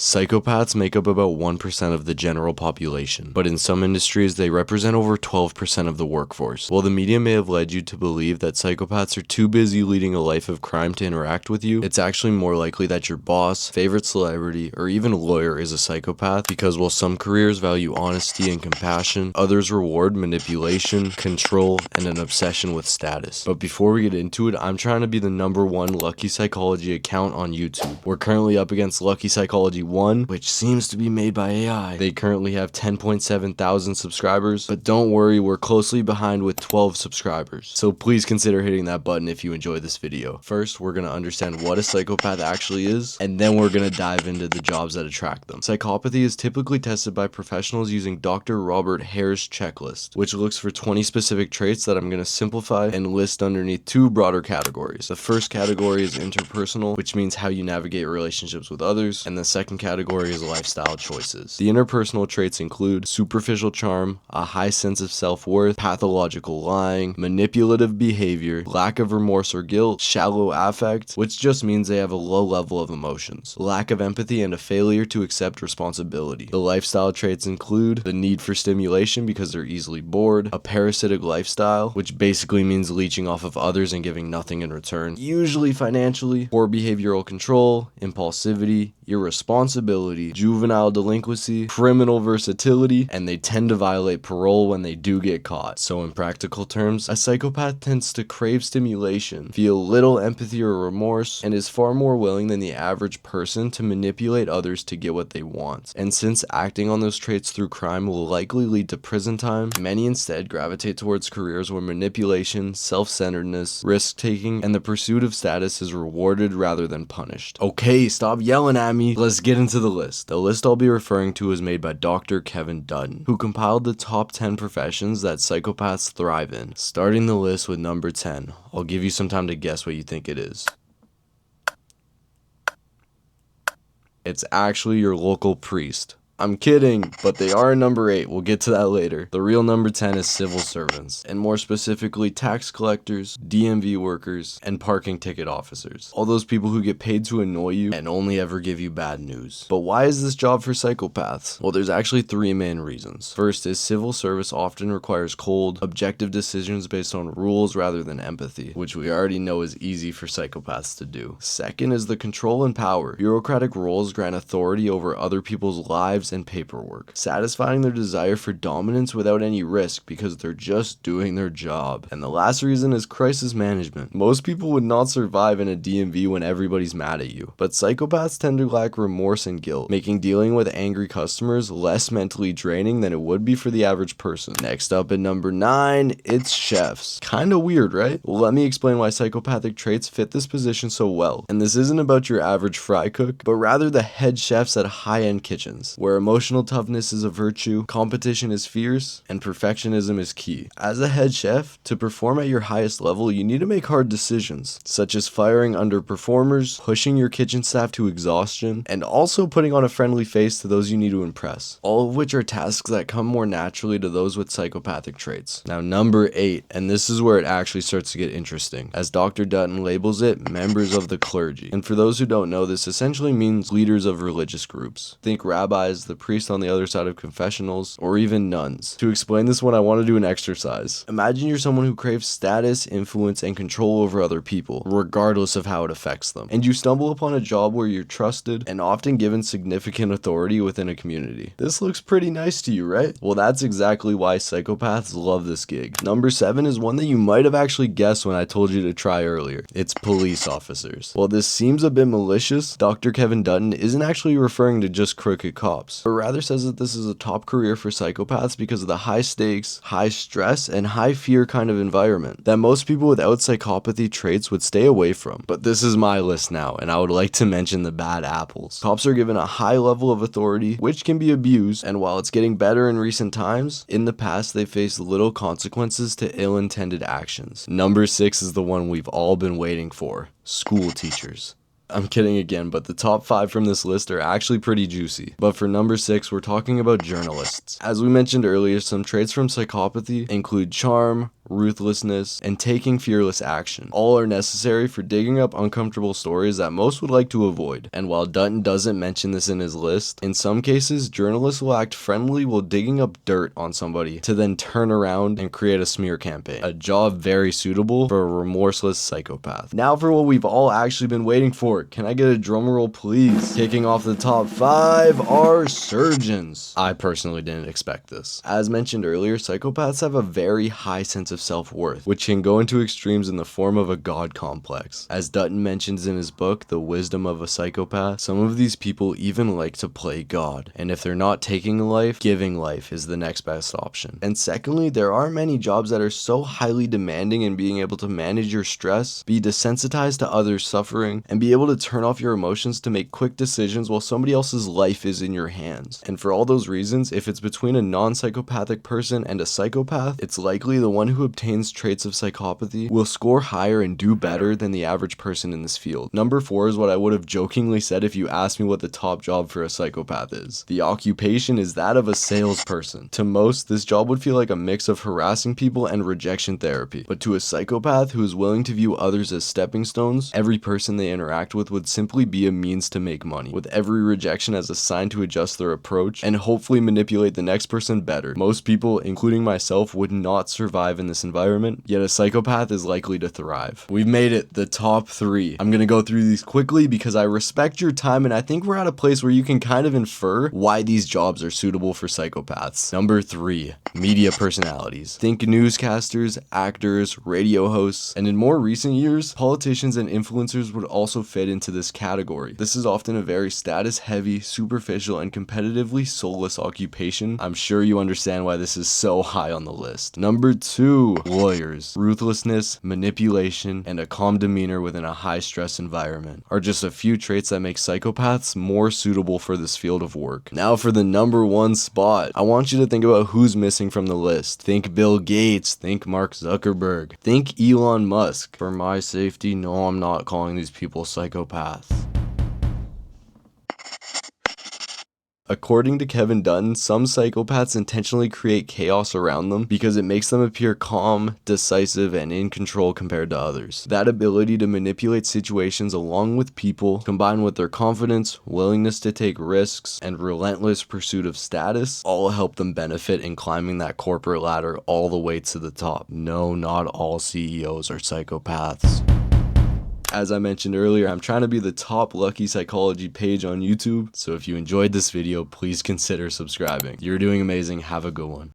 Psychopaths make up about 1% of the general population, but in some industries they represent over 12% of the workforce. While the media may have led you to believe that psychopaths are too busy leading a life of crime to interact with you, it's actually more likely that your boss, favorite celebrity, or even lawyer is a psychopath, because while some careers value honesty and compassion, others reward manipulation, control, and an obsession with status. But before we get into it, I'm trying to be the #1 Lucky Psychology account on YouTube. We're currently up against Lucky Psychology 1, which seems to be made by AI. They currently have 10.7 thousand subscribers, but don't worry, we're closely behind with 12 subscribers. So please consider hitting that button if you enjoyed this video. First, we're going to understand what a psychopath actually is, and then we're going to dive into the jobs that attract them. Psychopathy is typically tested by professionals using Dr. Robert Hare's checklist, which looks for 20 specific traits that I'm going to simplify and list underneath two broader categories. The first category is interpersonal, which means how you navigate relationships with others, and the second category is lifestyle choices. The interpersonal traits include superficial charm, a high sense of self-worth, pathological lying, manipulative behavior, lack of remorse or guilt, shallow affect, which just means they have a low level of emotions, lack of empathy, and a failure to accept responsibility. The lifestyle traits include the need for stimulation because they're easily bored, a parasitic lifestyle, which basically means leeching off of others and giving nothing in return, usually financially, poor behavioral control, impulsivity, irresponsibility, juvenile delinquency, criminal versatility, and they tend to violate parole when they do get caught. So in practical terms, a psychopath tends to crave stimulation, feel little empathy or remorse, and is far more willing than the average person to manipulate others to get what they want. And since acting on those traits through crime will likely lead to prison time, many instead gravitate towards careers where manipulation, self-centeredness, risk-taking, and the pursuit of status is rewarded rather than punished. Okay, stop yelling at me. Let's get into the list. The list I'll be referring to is made by Dr. Kevin Dutton, who compiled the top 10 professions that psychopaths thrive in. Starting the list with number 10. I'll give you some time to guess what you think it is. It's actually your local priest. I'm kidding, but they are number 8. We'll get to that later. The real number 10 is civil servants, and more specifically tax collectors, DMV workers, and parking ticket officers. All those people who get paid to annoy you and only ever give you bad news. But why is this job for psychopaths? Well, there's actually 3 main reasons. First is civil service often requires cold, objective decisions based on rules rather than empathy, which we already know is easy for psychopaths to do. Second is the control and power. Bureaucratic roles grant authority over other people's lives and paperwork, satisfying their desire for dominance without any risk because they're just doing their job. And the last reason is crisis management. Most people would not survive in a DMV when everybody's mad at you, but psychopaths tend to lack remorse and guilt, making dealing with angry customers less mentally draining than it would be for the average person. Next up at number 9, it's chefs. Kinda weird, right? Well, let me explain why psychopathic traits fit this position so well. And this isn't about your average fry cook, but rather the head chefs at high-end kitchens, where emotional toughness is a virtue, competition is fierce, and perfectionism is key. As a head chef, to perform at your highest level, you need to make hard decisions, such as firing underperformers, pushing your kitchen staff to exhaustion, and also putting on a friendly face to those you need to impress. All of which are tasks that come more naturally to those with psychopathic traits. Now, number 8, and this is where it actually starts to get interesting. As Dr. Dutton labels it, members of the clergy. And for those who don't know, this essentially means leaders of religious groups. Think rabbis, the priest on the other side of confessionals, or even nuns. To explain this one, I want to do an exercise. Imagine you're someone who craves status, influence, and control over other people, regardless of how it affects them. And you stumble upon a job where you're trusted and often given significant authority within a community. This looks pretty nice to you, right? Well, that's exactly why psychopaths love this gig. Number 7 is one that you might have actually guessed when I told you to try earlier. It's police officers. While this seems a bit malicious, Dr. Kevin Dutton isn't actually referring to just crooked cops, but rather says that this is a top career for psychopaths because of the high stakes, high stress, and high fear kind of environment that most people without psychopathy traits would stay away from. But this is my list now, and I would like to mention the bad apples. Cops are given a high level of authority, which can be abused, and while it's getting better in recent times, in the past they faced little consequences to ill-intended actions. Number 6 is the one we've all been waiting for: school teachers. I'm kidding again, but the top 5 from this list are actually pretty juicy. But for number 6, we're talking about journalists. As we mentioned earlier, some traits from psychopathy include charm, ruthlessness, and taking fearless action. All are necessary for digging up uncomfortable stories that most would like to avoid. And while Dutton doesn't mention this in his list, in some cases, journalists will act friendly while digging up dirt on somebody to then turn around and create a smear campaign. A job very suitable for a remorseless psychopath. Now for what we've all actually been waiting for. Can I get a drum roll, please? Kicking off the top 5 are surgeons. I personally didn't expect this. As mentioned earlier, psychopaths have a very high sense of self-worth, which can go into extremes in the form of a god complex. As Dutton mentions in his book, The Wisdom of a Psychopath, some of these people even like to play God. And if they're not taking life, giving life is the next best option. And secondly, there are many jobs that are so highly demanding in being able to manage your stress, be desensitized to others' suffering, and be able to turn off your emotions to make quick decisions while somebody else's life is in your hands. And for all those reasons, if it's between a non-psychopathic person and a psychopath, it's likely the one who obtains traits of psychopathy will score higher and do better than the average person in this field. Number 4 is what I would have jokingly said if you asked me what the top job for a psychopath is. The occupation is that of a salesperson. To most, this job would feel like a mix of harassing people and rejection therapy. But to a psychopath who is willing to view others as stepping stones, every person they interact with would simply be a means to make money, with every rejection as a sign to adjust their approach and hopefully manipulate the next person better. Most people, including myself, would not survive in this environment, yet a psychopath is likely to thrive. We've made it, the top 3. I'm gonna go through these quickly because I respect your time and I think we're at a place where you can kind of infer why these jobs are suitable for psychopaths. Number 3, media personalities. Think newscasters, actors, radio hosts, and in more recent years, politicians and influencers would also fit into this category. This is often a very status-heavy, superficial, and competitively soulless occupation. I'm sure you understand why this is so high on the list. Number 2, lawyers. Ruthlessness, manipulation, and a calm demeanor within a high-stress environment are just a few traits that make psychopaths more suitable for this field of work. Now for the number 1 spot. I want you to think about who's missing from the list. Think Bill Gates, think Mark Zuckerberg, think Elon Musk. For my safety, no, I'm not calling these people psychopaths. According to Kevin Dutton, some psychopaths intentionally create chaos around them because it makes them appear calm, decisive, and in control compared to others. That ability to manipulate situations along with people, combined with their confidence, willingness to take risks, and relentless pursuit of status, all help them benefit in climbing that corporate ladder all the way to the top. No, not all CEOs are psychopaths. As I mentioned earlier, I'm trying to be the top lucky psychology page on YouTube, so if you enjoyed this video, please consider subscribing. You're doing amazing. Have a good one.